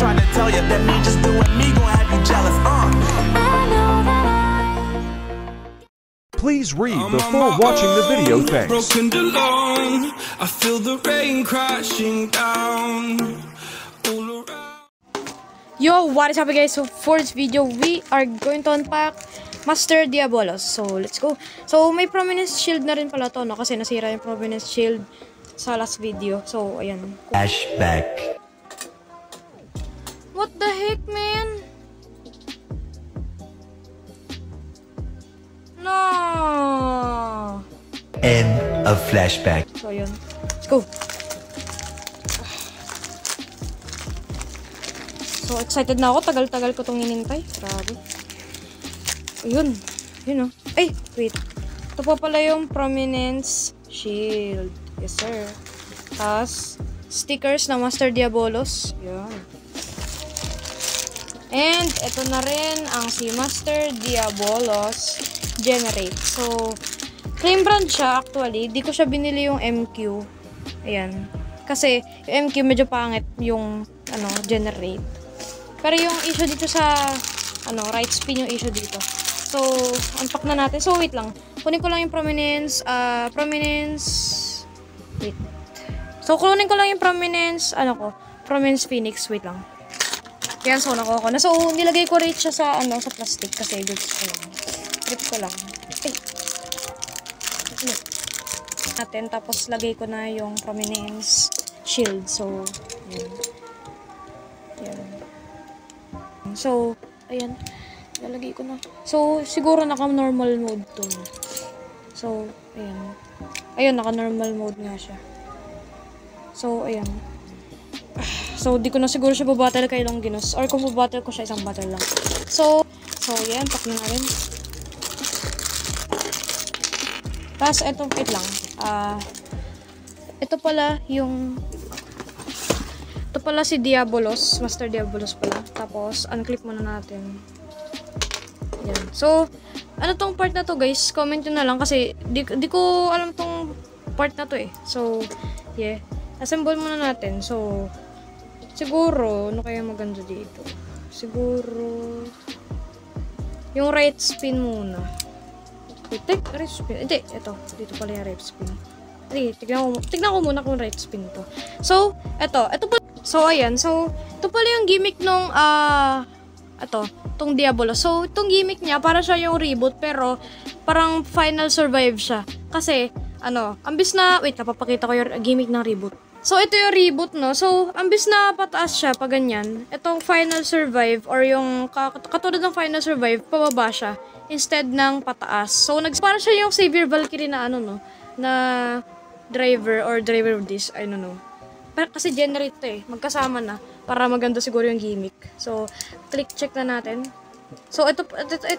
trying to tell you that me just doing me gon' have you jealous. Please read before watching the video. Thanks. Broken alone, I feel the rain crashing down all around. Yo, what is up guys? So for this video, we are going to unpack Master Diabolos. So let's go. So may prominence shield na rin pala to, no? Kasi nasira yung prominence shield sa last video. So ayan. Flashback. What the heck, man? No. End of flashback. So ayan. Let's go. So excited na ako. Tagal-tagal ko itong inintay. Grabe. Ayun. Yun o. Ay, wait. Ito pa pala yung prominence shield. Yes, sir. Tapos, stickers na Master Diabolos. Yan. And, ito na rin ang si Master Diabolos Generate. So, claim brand siya actually. Di ko siya binili yung MQ. Ayan. Kasi, yung MQ medyo pangit yung, Generate. Pero yung issue dito sa, right spin yung issue dito. So, unpack na natin. So, wait lang. Kunin ko lang yung prominence, wait. So, kunin ko lang yung prominence, prominence Phoenix. Wait lang. Yan, so, nakuha ko na. So, nilagay ko rate siya sa, sa plastic kasi gusto ko lang. Grip ko lang. Ay. Natin, tapos lagay ko na yung prominence shield. So, yan. Yan. So, ayan. Lalagay ko na. So, siguro naka-normal mode to. So, ayan. Ayun, naka-normal mode nga siya. So, ayan. So, di ko na siguro siya babattle kay Longinus. Or kung babattle ko siya, isang battle lang. So, ayan. Pack nyo na rin. Tapos, eto, wait lang. Ito pala yung... Ito pala si Diabolos. Master Diabolos pala. Tapos, unclip muna natin. Yan. So, tong part na to guys? Comment nyo na lang kasi di ko alam tong part na to eh. So, yeah. Assemble muna natin. So, siguro, ano kaya maganda dito? Siguro, yung right spin muna. Wait, right spin. Hindi, ito. Dito pala yung right spin. Hindi, tignan ko muna kung right spin to. So, ito pala. So, ayan. So, ito pala yung gimmick nung, itong Diabolos. So, itong gimmick niya, para siya yung reboot, pero parang final survive siya. Kasi, ambis na, wait, napapakita ko yung gimmick ng reboot. So, ito yung reboot, no? So, ambis na pataas siya, pag ganyan, itong final survive, or yung, katulad ng final survive, pababa siya, instead ng pataas. So, para siya yung Savior Valkyrie na, na driver, or driver of this, I don't know. Kasi generate to eh, magkasama na, para maganda siguro yung gimmick. So, click check na natin. So, ito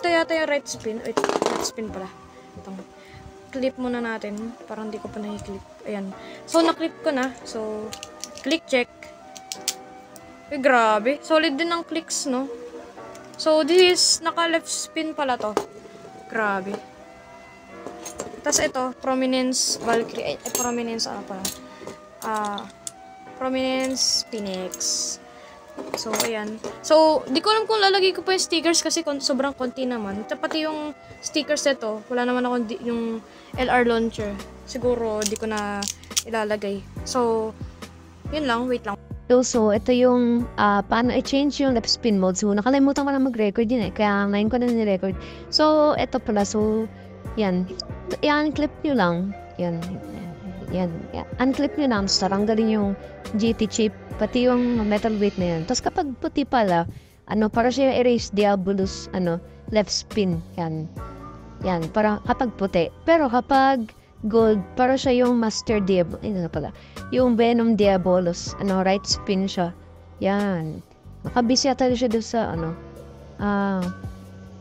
yata yung right spin. Wait, right spin pala. Itong clip muna natin. Parang hindi ko pa na-clip. Ayan. So, na-clip ko na. So, click check. Eh, grabe. Solid din ang clicks, no? So, this is, naka-left spin pala to. Grabe. Tapos ito, prominence Valkyrie. Prominence, prominence Phoenix. So, ayan. So, di ko alam kung lalagay ko pa yung stickers kasi sobrang konti naman. Pati yung stickers nito, wala naman ako yung LR launcher. Siguro, di ko na ilalagay. So, yun lang. Wait lang. So, ito yung paano i-change yung left spin mode. So, nakalimutan ko na mag-record yun eh. Kaya ngayon ko na ni-record. So, ito pala. So, yan. Yan, clip nyo lang. Yan. Unclip nyo lang. Tapos taranggalin yung GT chip. Pati yung metal weight na yan. Tapos kapag puti pala, para siya yung erase Diabolos, left spin. Yan. Yan. Para kapag puti. Pero kapag gold, para siya yung Master Diabolos. Yung Venom Diabolos. Right spin siya. Yan. Makabisi yata siya doon sa,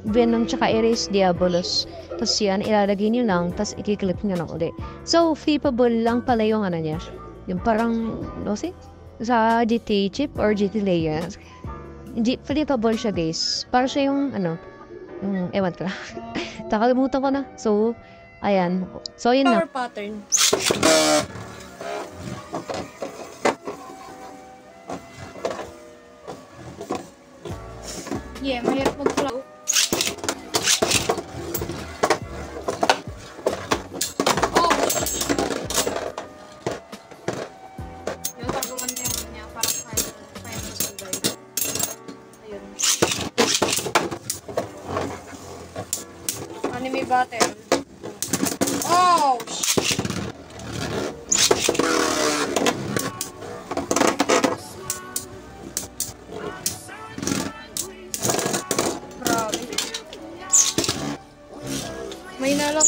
Venom tsaka erase Diabolos. Tapos yan, ilalagay nyo lang, tapos i-clip nyo lang ulit. So, flippable lang pala yung niya. Yung parang, sa GT chip or GT layer. Flippable siya guys. Para siya yung, yung, ewan ko na. Takalimutan ko na. So, ayan. So, yun na. Power pattern. Yeah, mahirap mag-flow. Oh! Yung taguan niya parang final survive. Ayun. Anime battle. Oh! Grabe. May nalang.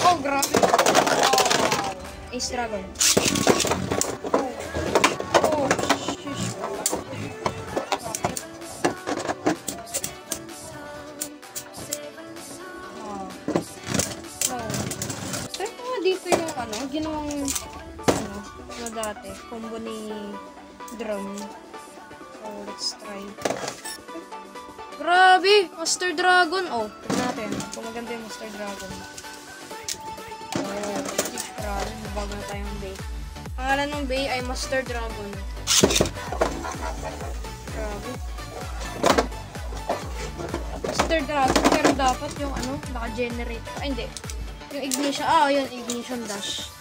Oh, grabe. Oh. Ace Dragon. Oh. Oh, shush. Oh. No. Pero nga dito yung ginawang dati, combo ni Drum. So, let's try. Grabe! Master Dragon! Oh, tignan natin kung maganda yung Master Dragon. Oh, grabe. Bago na tayong Bay. Pangalan ng Bay ay Master Dragon. Grabe. Master Dragon, pero dapat yung naka-generate. Ay, hindi. Yung ignition. Ah, yun, ignition dash.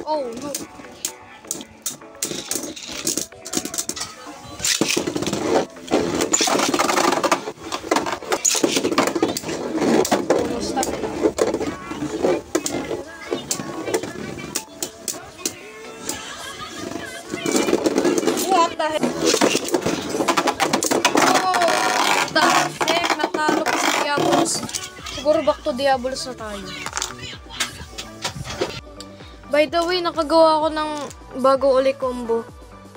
Oh no. What the heck? Oh, the heck? Natalo ko sa Diabolos. Siguro back to Diabolos na tayo. By the way, nakagawa ako ng bago uli combo.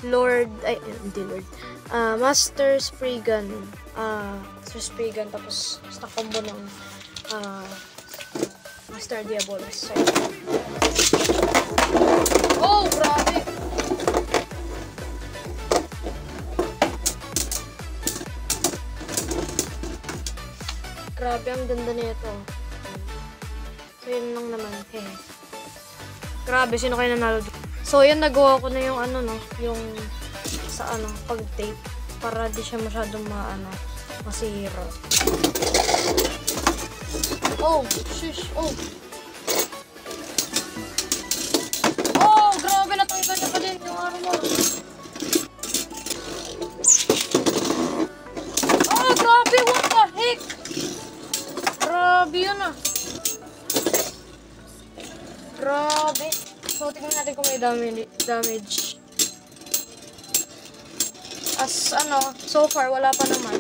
Hindi Lord. Master Spriggan. Master Spriggan, tapos basta combo ng Master Diabolos. So, oh, grabe! Grabe, ang ganda nito. So, yun lang naman. Grabe, sino kayo nanalo dito? So, yan, nagawa ko na yung yung sa pag-tape para di siya masyadong masira. Oh, shush, oh. Oh, grabe, natanggal niya pa din yung armor. Oh, grabe, what the heck? Grabe yun Grabe. So, tingnan natin kung may damage. So far, wala pa naman.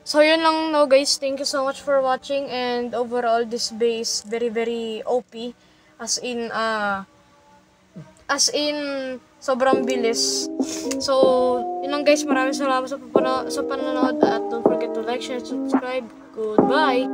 So, yun lang guys. Thank you so much for watching. And overall, this base, very, very OP. As in, sobrang bilis. So, yun lang guys. Maraming salamat sa panonood. At don't forget to like, share, subscribe. Goodbye!